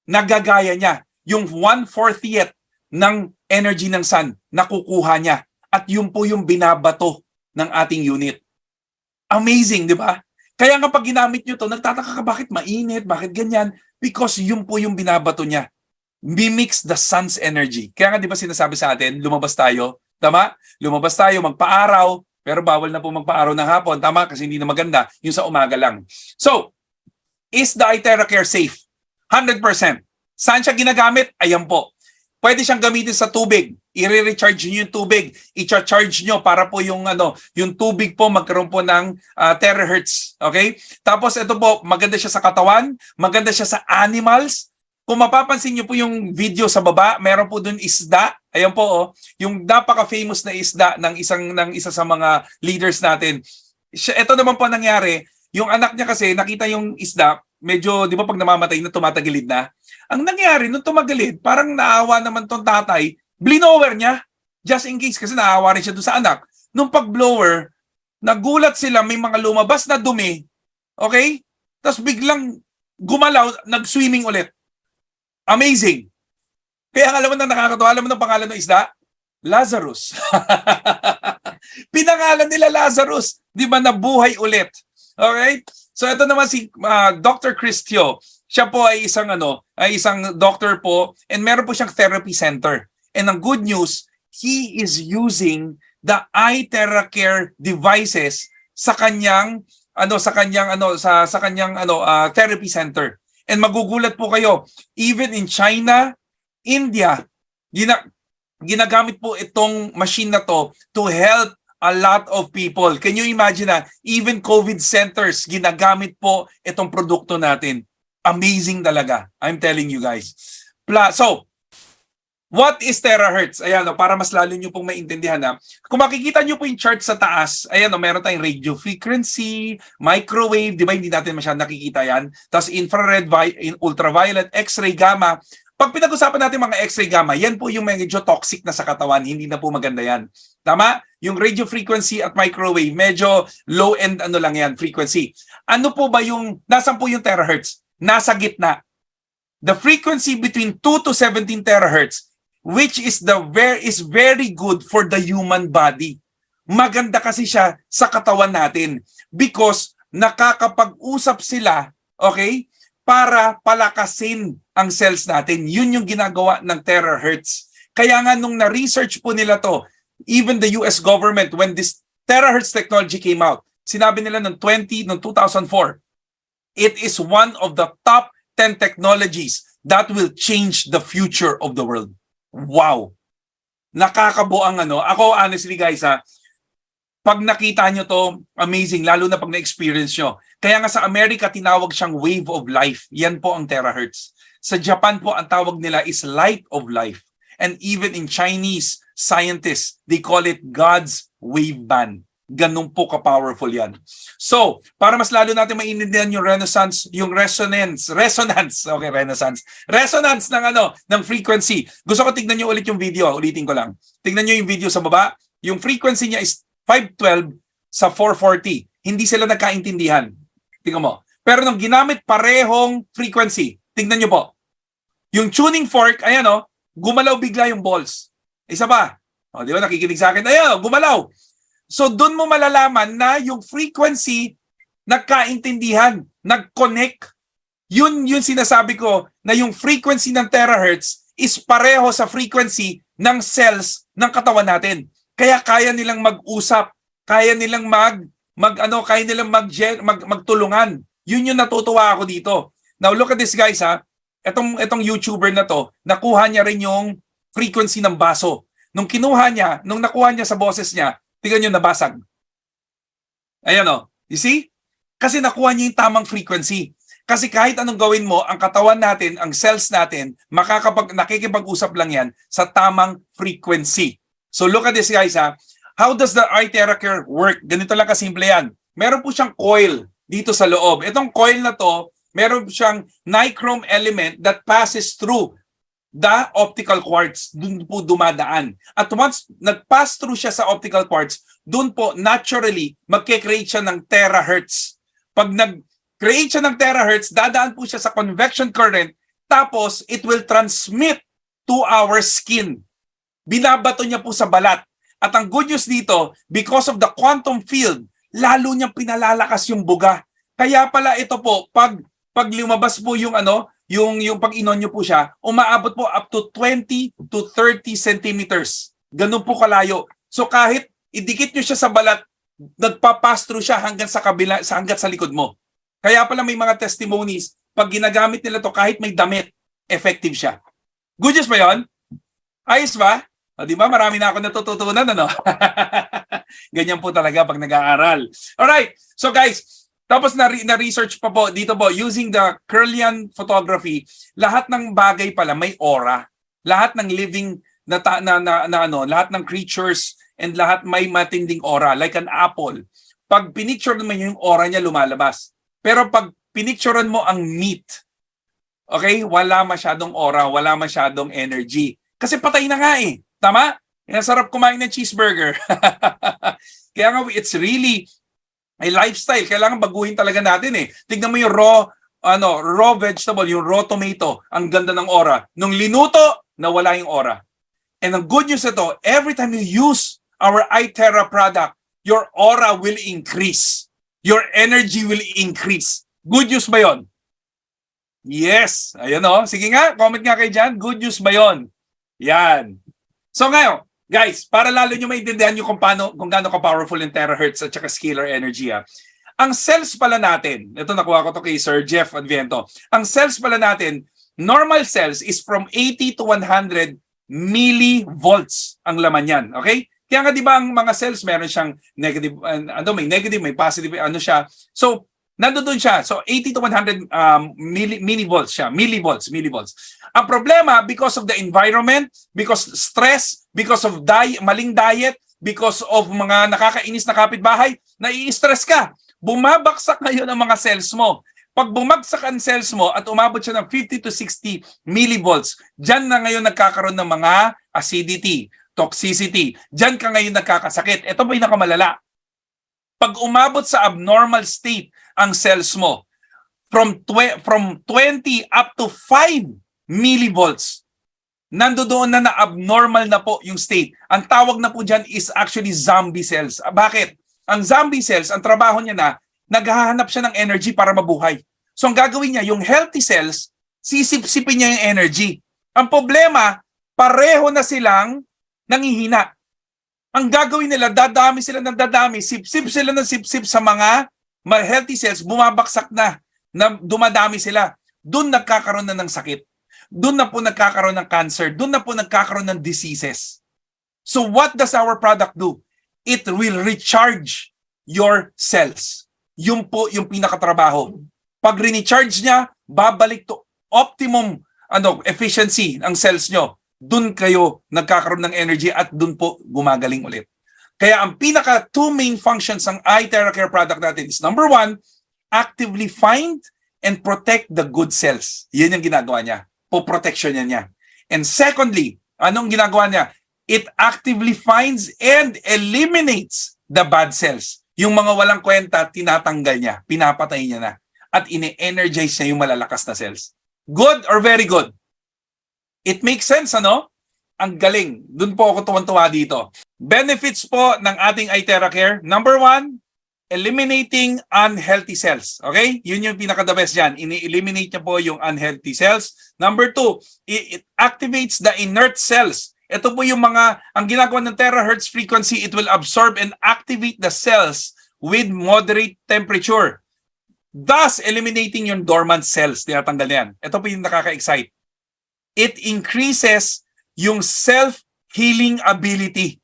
Nagagaya niya. Yung 1/40th ng energy ng sun, nakukuha niya. At yun po yung binabato ng ating unit. Amazing, di ba? Kaya nga pag ginamit nyo to, nagtataka ka bakit mainit, bakit ganyan? Because yun po yung binabato niya. Mimics the sun's energy. Kaya nga di ba sinasabi sa atin, lumabas tayo, tama? Lumabas tayo, magpa-araw, pero bawal na po magpa-araw ng hapon, tama? Kasi hindi na maganda, yung sa umaga lang. So, is the iTeracare safe? 100%. Saan siya ginagamit? Ayan po. Pwede siyang gamitin sa tubig. I-recharge niyo yung tubig. I-charge niyo para po yung yung tubig po magkaroon po ng terahertz. Okay? Tapos ito po, maganda siya sa katawan, maganda siya sa animals. Kung mapapansin niyo po yung video sa baba, meron po dun isda. Ayan po yung napaka-famous na isda ng isa sa mga leaders natin. Ito naman po nangyari, yung anak niya kasi nakita yung isda, medyo, di ba pag namamatay na, tumatagilid na. Ang nangyari, nung tumagilid, parang naawa naman tong tatay, blower niya, just in case, kasi naawa rin siya doon sa anak. Nung pag-blower, Nagulat sila, may mga lumabas na dumi, okay? Tapos biglang gumalaw, nag-swimming ulit. Amazing. Kaya alam mo na nakakatawa, alam mo ng pangalan ng isda? Lazarus. Pinangalan nila Lazarus. Di ba, nabuhay ulit. Alright? So ito naman si Dr. Cristio. Siya po ay isang doctor po, and meron po siyang therapy center. And ang good news, he is using the iTerracare devices sa kanyang therapy center. And magugulat po kayo, even in China, India, ginagamit po itong machine na to help a lot of people. Can you imagine na even COVID centers, ginagamit po itong produkto natin. Amazing talaga. I'm telling you guys. So, what is terahertz? Ayan, para mas lalo nyo pong maintindihan na. Kung makikita nyo po yung chart sa taas, ayan, meron tayong radio frequency, microwave, di ba hindi natin masyadong nakikita yan? Tapos infrared, ultraviolet, x-ray, gamma. Pag pinag-usapan natin mga x-ray, gamma, yan po yung medyo toxic na sa katawan, hindi na po maganda yan. Tama? Yung radio frequency at microwave, medyo low-end lang yan, frequency. Ano po ba nasan po yung terahertz? Nasa gitna. The frequency between 2 to 17 terahertz, which is very good for the human body. Maganda kasi siya sa katawan natin because nakakapag-usap sila, okay, para palakasin ang cells natin. Yun yung ginagawa ng terahertz. Kaya nga nung na-research po nila to, even the US government, when this terahertz technology came out, sinabi nila noong 2004, it is one of the top 10 technologies that will change the future of the world. Wow! Nakakabuang Ako honestly guys pag nakita nyo to, amazing, lalo na pag na-experience nyo. Kaya nga sa Amerika, tinawag siyang wave of life. Yan po ang terahertz. Sa Japan po, ang tawag nila is light of life. And even in Chinese scientists, they call it God's wave band. Ganun po ka-powerful yan. So, para mas lalo natin maintindihan yung resonance ng frequency. Gusto ko tignan nyo ulit yung video, ulitin ko lang. Tignan nyo yung video sa baba. Yung frequency niya is 512 sa 440. Hindi sila nagkaintindihan. Tingnan mo. Pero nung ginamit parehong frequency, tingnan nyo po. Yung tuning fork, ayan gumalaw bigla yung balls. Isa pa. Di ba nakikinig sa akin? Ayan, gumalaw. So doon mo malalaman na yung frequency nagkaintindihan, nag-connect. Yun sinasabi ko na yung frequency ng terahertz is pareho sa frequency ng cells ng katawan natin. Kaya kaya nilang mag-usap, kaya nilang magtulungan. Yun yung natutuwa ako dito. Now look at this guys Etong YouTuber na to, nakuha niya rin yung frequency ng baso. Nung nakuha niya sa boses niya, tingnan niyo nabasag. Ayan you see? Kasi nakuha niya yung tamang frequency. Kasi kahit anong gawin mo, ang katawan natin, ang cells natin, nakikipag-usap lang yan sa tamang frequency. So look at this guys How does the iTerracare work? Ganito lang kasimple yan. Meron po siyang coil dito sa loob. Itong coil na to, meron siyang nichrome element that passes through the optical quartz. Doon po dumadaan. At once nag-pass through siya sa optical quartz, doon po naturally magke-create siya ng terahertz. Pag nag-create siya ng terahertz, dadaan po siya sa convection current, tapos it will transmit to our skin. Binabato niya po sa balat. At ang good news dito, because of the quantum field, lalo niyang pinalalakas yung buga. Kaya pala ito po, pag lumabas po yung pag inon nyo po siya, umaabot po up to 20 to 30 centimeters. Ganun po kalayo. So kahit idikit nyo siya sa balat, nagpa-pass through siya hanggang sa likod mo. Kaya pala may mga testimonies, pag ginagamit nila to kahit may damit, effective siya. Good news ba yun? Ayos ba? Di ba? Marami na ako natututunan, Ganyan po talaga pag nag-aaral. Alright, so guys, tapos na-research pa po dito po, using the Kirlian photography, lahat ng bagay pala may aura. Lahat ng living lahat ng creatures and lahat may matinding aura, like an apple. Pag pinicture mo yung aura niya, lumalabas. Pero pag pinicturean mo ang meat, okay, wala masyadong aura, wala masyadong energy. Kasi patay na nga Tama? Sarap kumain ng cheeseburger. Kaya nga, it's really ay lifestyle. Kailangan baguhin talaga natin eh. Tignan mo yung raw vegetable, yung raw tomato, ang ganda ng aura. Nung linuto, nawala yung aura. And ang good news ito, every time you use our iTerra product, your aura will increase. Your energy will increase. Good news ba yun? Yes. Ayan o. Sige nga, comment nga kayo dyan. Good news ba yun? Yan. So ngayon, guys, para lalo nyo maintindihan nyo kung gaano ka-powerful yung terahertz at saka scalar energy. Ang cells pala natin, ito nakuha ko to kay Sir Jeff Adviento, ang cells pala natin, normal cells is from 80 to 100 millivolts ang laman yan. Okay? Kaya nga di ba ang mga cells meron siyang negative, may negative, may positive, siya. So, nandoon siya. So 80 to 100 millivolts siya. Millivolts. Ang problema, because of the environment, because stress, because of maling diet, because of mga nakakainis na kapitbahay, nai-stress ka. Bumabaksak ngayon ang mga cells mo. Pag bumagsak ang cells mo at umabot siya ng 50 to 60 millivolts, dyan na ngayon nagkakaroon ng mga acidity, toxicity. Dyan ka ngayon nagkakasakit. Ito ba yung nakamalala? Pag umabot sa abnormal state ang cells mo, from 20 up to 5 millivolts, nandoon na abnormal na po yung state. Ang tawag na po dyan is actually zombie cells. Bakit? Ang zombie cells, ang trabaho niya naghahanap siya ng energy para mabuhay. So ang gagawin niya, yung healthy cells, sisip-sipin niya yung energy. Ang problema, pareho na silang nangihina. Ang gagawin nila, dadami sila ng dadami, sip-sip sila ng sip-sip sa mga healthy cells, bumabaksak na dumadami sila. Doon nagkakaroon na ng sakit. Doon na po nagkakaroon ng cancer. Doon na po nagkakaroon ng diseases. So what does our product do? It will recharge your cells. Yun po yung pinakatrabaho. Pag recharge niya, babalik to optimum efficiency ng cells nyo. Doon kayo nagkakaroon ng energy at doon po gumagaling ulit. Kaya ang pinaka two main functions ng iTerra Care product natin is number 1, actively find and protect the good cells. Yan yung ginagawa niya. Po-protection niya. And secondly, anong ginagawa niya? It actively finds and eliminates the bad cells. Yung mga walang kwenta, tinatanggal niya, pinapatay niya na. At ine-energize niya yung malalakas na cells. Good or very good? It makes sense, ano? Ang galing. Doon po ako tuwan-tuwa dito. Benefits po ng ating iTerra Care. Number 1, eliminating unhealthy cells. Okay? Yun yung pinaka-the best dyan. Ini-eliminate niya po yung unhealthy cells. Number 2, it activates the inert cells. Ito po yung ang ginagawa ng terahertz frequency, it will absorb and activate the cells with moderate temperature. Thus, eliminating yung dormant cells. Tinatanggal yan. Ito po yung nakaka-excite. It increases yung self-healing ability.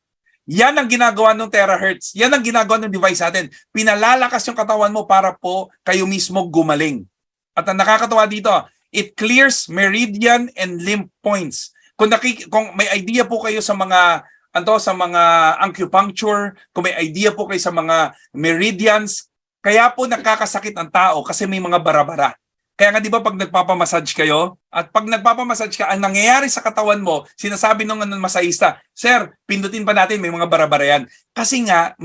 Yan ang ginagawa ng terahertz. Yan ang ginagawa ng device natin. Pinalalakas yung katawan mo para po kayo mismo gumaling. At ang nakakatawa dito, it clears meridian and lymph points. Kung may idea po kayo sa mga acupuncture, kung may idea po kayo sa mga meridians, kaya po nakakasakit ang tao kasi may mga bara-bara. Kaya nga di ba pag nagpapamassage kayo, at pag nagpapamassage ka, ang nangyayari sa katawan mo, sinasabi ng masahista, Sir, pindutin pa natin, may mga bara-bara yan. Kasi nga,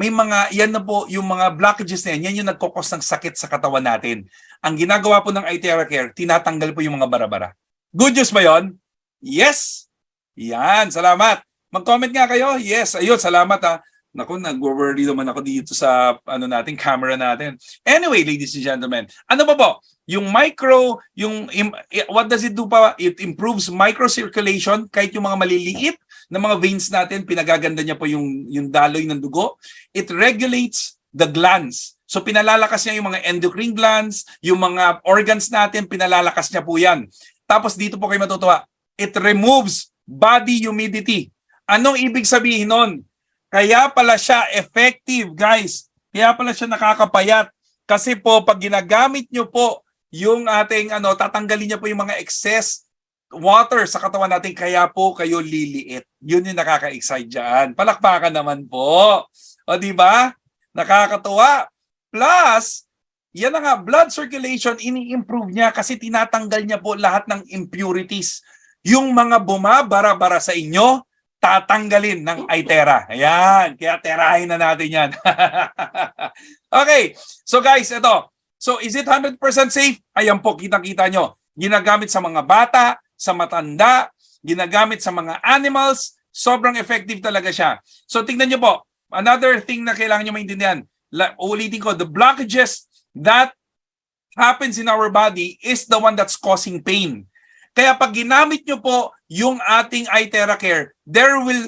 yan na po, yung mga blockages na yan yung nagkukos ng sakit sa katawan natin. Ang ginagawa po ng iTerra Care, tinatanggal po yung mga bara-bara. Good news ba yun? Yes! Yan, salamat. Mag-comment nga kayo. Yes, ayun, salamat ha. Naku, nag-worry naman ako dito sa camera natin. Anyway, ladies and gentlemen, ano ba po? Yung what does it do pa? It improves microcirculation, kahit yung mga maliliit na mga veins natin, pinagaganda niya po yung daloy ng dugo. It regulates the glands. So pinalalakas niya yung mga endocrine glands, yung mga organs natin, pinalalakas niya po yan. Tapos dito po kayo matutuwa. It removes body humidity. Anong ibig sabihin nun? Kaya pala siya effective, guys. Kaya pala siya nakakapayat. Kasi po, pag ginagamit nyo po yung ating, tatanggalin niya po yung mga excess water sa katawan natin, kaya po kayo liliit. Yun yung nakaka-excite dyan. Palakpakan naman po. O, di ba? Nakakatuwa. Plus, yan na nga, blood circulation, ini-improve niya kasi tinatanggal niya po lahat ng impurities. Yung mga bumabara-bara sa inyo, tatanggalin ng iTera. Ayan, kaya terahin na natin yan. Okay, so guys, ito. So is it 100% safe? Ayan po, kitang-kita nyo. Ginagamit sa mga bata, sa matanda, ginagamit sa mga animals. Sobrang effective talaga siya. So tingnan nyo po, another thing na kailangan nyo maintindihan. Ulitin ko, the blockages that happens in our body is the one that's causing pain. Kaya pag ginamit nyo po yung ating iTera Care,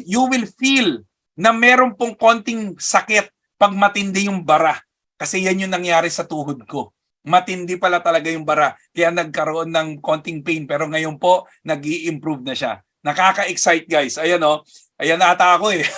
you will feel na meron pong konting sakit pag matindi yung bara. Kasi yan yung nangyari sa tuhod ko. Matindi pala talaga yung bara. Kaya nagkaroon ng konting pain. Pero ngayon po, nag-i-improve na siya. Nakaka-excite guys. Ayan o. Ayan na ata ako eh.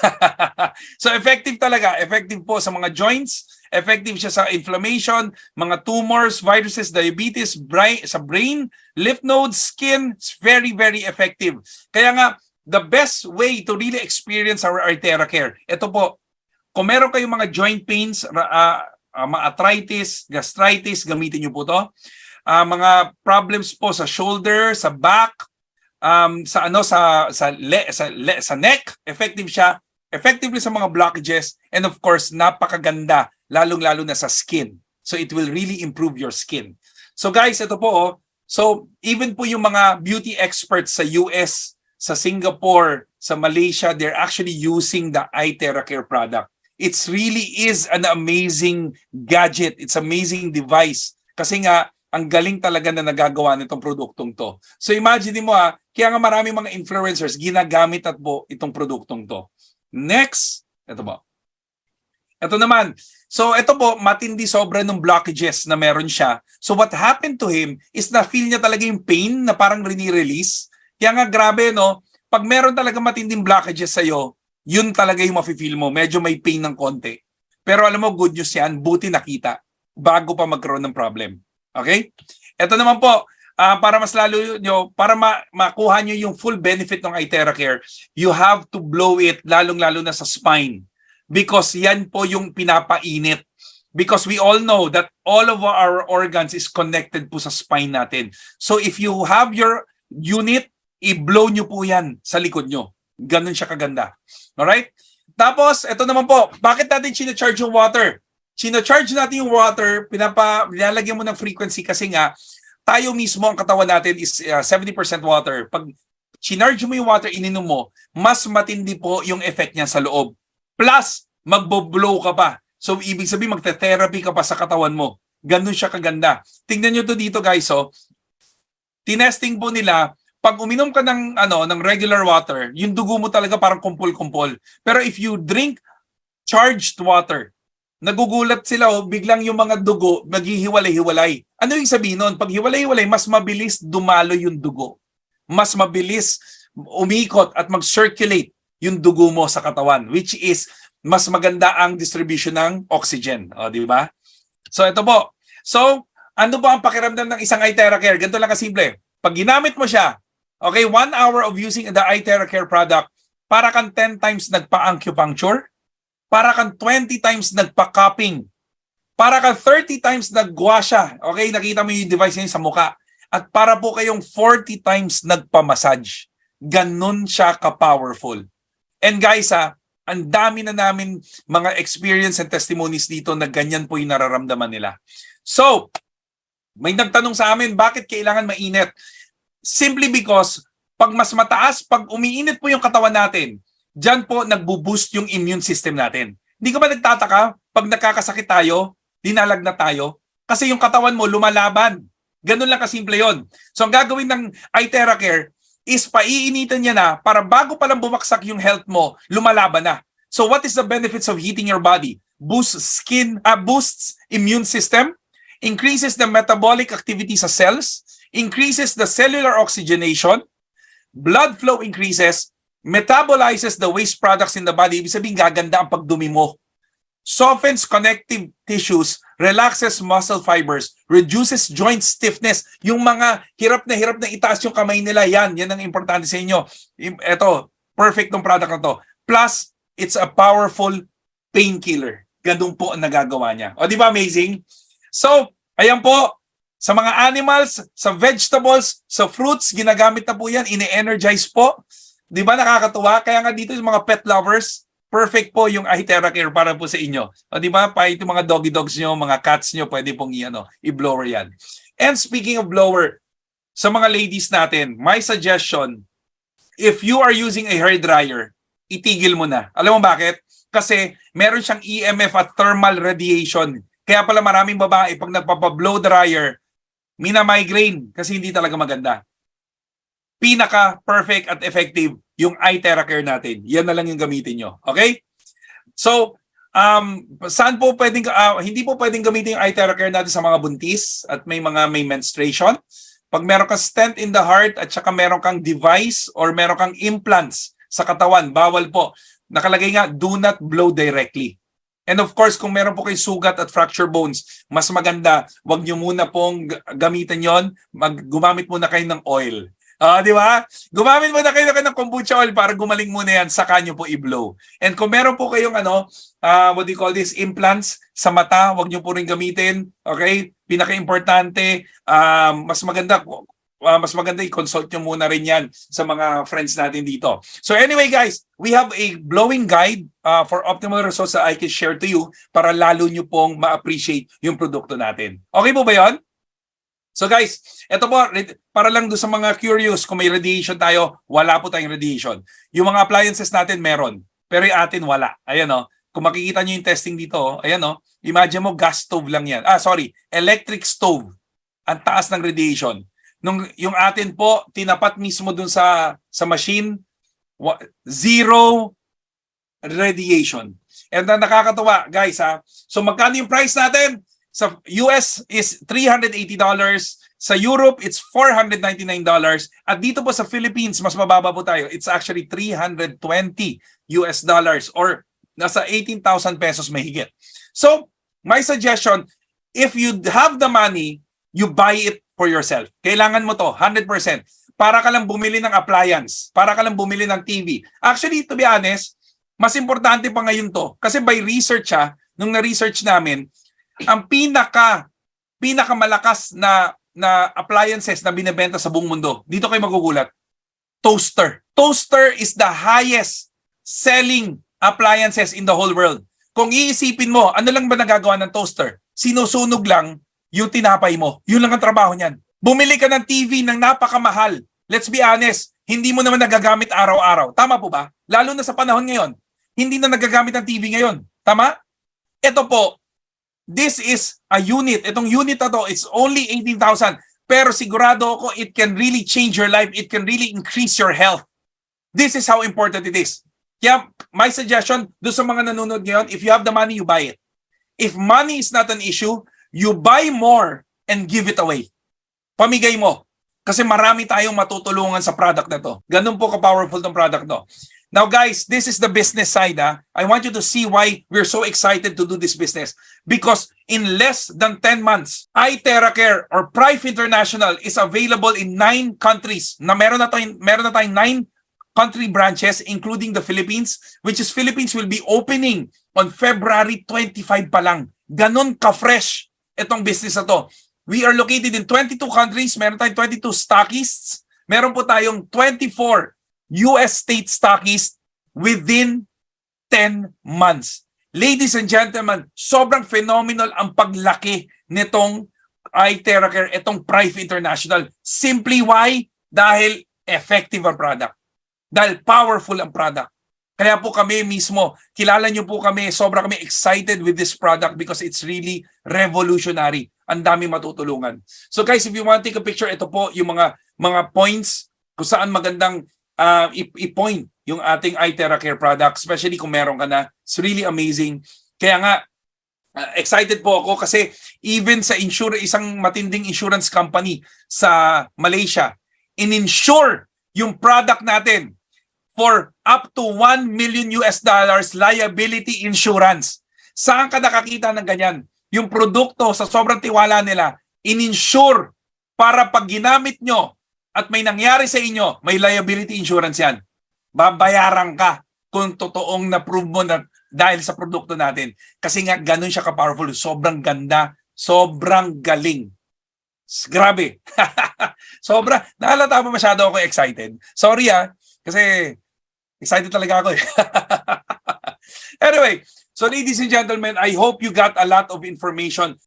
So effective talaga. Effective po sa mga joints. Effective siya sa inflammation, mga tumors, viruses, diabetes, sa brain, lymph nodes, skin. It's very, very effective. Kaya nga, the best way to really experience our iTera Care, ito po, kung meron kayong mga joint pains, mga arthritis, gastritis, gamitin nyo po to. Mga problems po sa shoulder, sa back, sa neck, effective siya. Effectively sa mga blockages, and of course, napakaganda, lalong-lalo na sa skin. So it will really improve your skin. So guys, ito po, oh. So even po yung mga beauty experts sa US, sa Singapore, sa Malaysia, they're actually using the iTera Care product. It's really is an amazing gadget. It's amazing device. Kasi nga, ang galing talaga na nagagawa nitong produktong to. So imagine mo kaya nga maraming mga influencers ginagamit at po itong produktong to. Next, ito po. Ito naman. So ito po, matindi sobra ng blockages na meron siya. So what happened to him is na feel niya talaga yung pain na parang rini-release. Kaya nga grabe no, pag meron talaga matinding blockages sa'yo, yun talaga yung mafe-feel mo. Medyo may pain ng konti. Pero alam mo, good news yan, buti nakita bago pa magkaroon ng problem. Okay? Ito naman po, para mas lalo nyo, para makuha nyo yung full benefit ng iTera Care, you have to blow it lalong-lalo na sa spine. Because yan po yung pinapainit. Because we all know that all of our organs is connected po sa spine natin. So if you have your unit, i-blow nyo po yan sa likod nyo. Ganun siya kaganda. Alright? Tapos, ito naman po, bakit natin charge yung water? Charge natin yung water, nilalagyan mo ng frequency kasi nga, tayo mismo, ang katawan natin is 70% water. Pag charge mo yung water, ininom mo, mas matindi po yung effect niya sa loob. Plus, magbo-blow ka pa. So, ibig sabihin, magte-therapy ka pa sa katawan mo. Ganun siya kaganda. Tingnan nyo to dito guys. So, tinesting po nila, pag uminom ka ng regular water, yung dugo mo talaga parang kumpul-kumpul. Pero if you drink charged water, nagugulat sila biglang yung mga dugo maghihiwalay-hiwalay. Ano yung sabihin nun? Pag hiwalay-hiwalay, mas mabilis dumalo yung dugo. Mas mabilis umikot at mag-circulate yung dugo mo sa katawan, which is mas maganda ang distribution ng oxygen. O, di ba? So, ito po. So, ano ba ang pakiramdam ng isang iTera Care? Ganito lang kasimple. Pag ginamit mo siya, okay, 1 hour of using the iTera Care product, para kang 10 times nagpa-acupuncture, para kang 20 times nagpa-cupping, para kang 30 times nag-guasha. Okay, nakita mo yung device niya sa mukha. At para po kayong 40 times nagpa-massage. Ganun siya ka-powerful. And guys, ang dami na namin mga experience and testimonies dito na ganyan po yung nararamdaman nila. So, may nagtanong sa amin, bakit kailangan mainit? Simply because, pag mas mataas, pag umiinit po yung katawan natin, dyan po nagbo-boost yung immune system natin. Hindi ka ba nagtataka, pag nakakasakit tayo, dinalagnat tayo, kasi yung katawan mo lumalaban. Ganun lang kasimple yon. So ang gagawin ng iTera Care is paiinitan niya na para bago pa lang bumaksak yung health mo, lumalaban na. So what is the benefits of heating your body? Boosts immune system, increases the metabolic activity sa cells, increases the cellular oxygenation, blood flow increases, metabolizes the waste products in the body. Ibig sabihin, gaganda ang pagdumi mo. Softens connective tissues, relaxes muscle fibers, reduces joint stiffness. Yung mga hirap na itaas yung kamay nila, yan ang importante sa inyo. Ito, perfect ng product na to. Plus, it's a powerful painkiller. Ganun po ang nagagawa niya. O, di ba amazing? So, ayan po, sa mga animals, sa vegetables, sa fruits, ginagamit na po yan, ine-energize po. Di ba nakakatuwa? Kaya nga dito yung mga pet lovers, perfect po yung iTerra Care para po sa inyo. O di ba? Pa yung mga doggy dogs nyo, mga cats nyo, pwede pong i-blower yan. And speaking of blower, sa mga ladies natin, my suggestion, if you are using a hair dryer, itigil mo na. Alam mo bakit? Kasi meron siyang EMF at thermal radiation. Kaya pala maraming babae, pag nagpapa-blow dryer, mina-migraine kasi hindi talaga maganda. Pinaka-perfect at effective yung iTerra Care natin. Yan na lang yung gamitin nyo. Okay? So, saan po pwedeng, hindi po pwedeng gamitin yung iTerra Care natin sa mga buntis at may menstruation. Pag meron kang stent in the heart at saka meron kang device or meron kang implants sa katawan, bawal po. Nakalagay nga, do not blow directly. And of course, kung meron po kayo sugat at fracture bones, mas maganda, wag nyo muna pong gamitin yon. Gumamit muna kayo ng oil. Di ba? Gumamit muna kayo ng kombucha oil para gumaling muna yan, saka nyo po i-blow. And kung meron po kayong what do you call this, implants sa mata, wag nyo po rin gamitin. Okay? Pinaka-importante, mas maganda i-consult nyo muna rin yan sa mga friends natin dito. So anyway guys, we have a blowing guide for optimal results that I can share to you para lalo nyo pong ma-appreciate yung produkto natin. Okay po ba yun? So guys, ito po, para lang doon sa mga curious, kung may radiation tayo, wala po tayong radiation. Yung mga appliances natin meron, pero yung atin wala. Ayan o, kung makikita nyo yung testing dito, ayan o, imagine mo gas stove lang yan. Electric stove. Ang taas ng radiation. Yung atin po, tinapat mismo dun sa machine, zero radiation. And nakakatuwa, guys ha. So magkano yung price natin? Sa US is $380, sa Europe it's $499, at dito po sa Philippines mas mababa po tayo. It's actually $320 or nasa 18,000 pesos mahigit. So, my suggestion, if you have the money, you buy it for yourself. Kailangan mo to 100%. Para ka lang bumili ng appliance, para ka lang bumili ng TV. Actually, to be honest, mas importante pa ngayon to kasi by research nung na-research namin, ang pinakamalakas na appliances na binebenta sa buong mundo, dito kayo magugulat, toaster. Toaster is the highest selling appliances in the whole world. Kung iisipin mo, ano lang ba nagagawa ng toaster? Sinusunog lang yung tinapay mo. Yun lang ang trabaho niyan. Bumili ka ng TV ng napakamahal. Let's be honest, hindi mo naman nagagamit araw-araw. Tama po ba? Lalo na sa panahon ngayon. Hindi na nagagamit ng TV ngayon. Tama? Ito po, this is a unit. Itong unit na to, it's only 18,000. Pero sigurado ako, it can really change your life. It can really increase your health. This is how important it is. Kaya, my suggestion, doon sa mga nanonood ngayon, if you have the money, you buy it. If money is not an issue, you buy more and give it away. Pamigay mo. Kasi marami tayong matutulungan sa product na to. Ganun po ka-powerful tong product to. Now guys, this is the business side. I want you to see why we're so excited to do this business. Because in less than 10 months, iTerra Care or Prife International is available in 9 countries. Meron na tayong 9 country branches including the Philippines, which is Philippines will be opening on February 25 pa lang. Ganon ka-fresh itong business na to. We are located in 22 countries. Meron tayong 22 stockists. Meron po tayong 24 US state stockists within 10 months. Ladies and gentlemen, sobrang phenomenal ang paglaki nitong iTerra Care, itong Prife International. Simply why? Dahil effective ang product. Dahil powerful ang product. Kaya po kami mismo, kilala nyo po kami, sobrang kami excited with this product because it's really revolutionary. Ang dami matutulungan. So guys, if you want to take a picture, ito po yung mga points kung saan magandang i-point yung ating iTerra Care product, especially kung meron ka na. It's really amazing. Kaya nga, excited po ako kasi even sa isang matinding insurance company sa Malaysia, in-insure yung product natin for up to $1 million liability insurance. Saan ka nakakita ng ganyan? Yung produkto sa sobrang tiwala nila, in-insure para pag ginamit nyo at may nangyari sa inyo, may liability insurance yan. Babayaran ka kung totoong na-prove mo na dahil sa produkto natin. Kasi nga, ganun siya ka-powerful. Sobrang ganda, sobrang galing. Grabe. Nahalata pa masyado ako excited. Sorry Kasi excited talaga ako eh. Anyway, so ladies and gentlemen, I hope you got a lot of information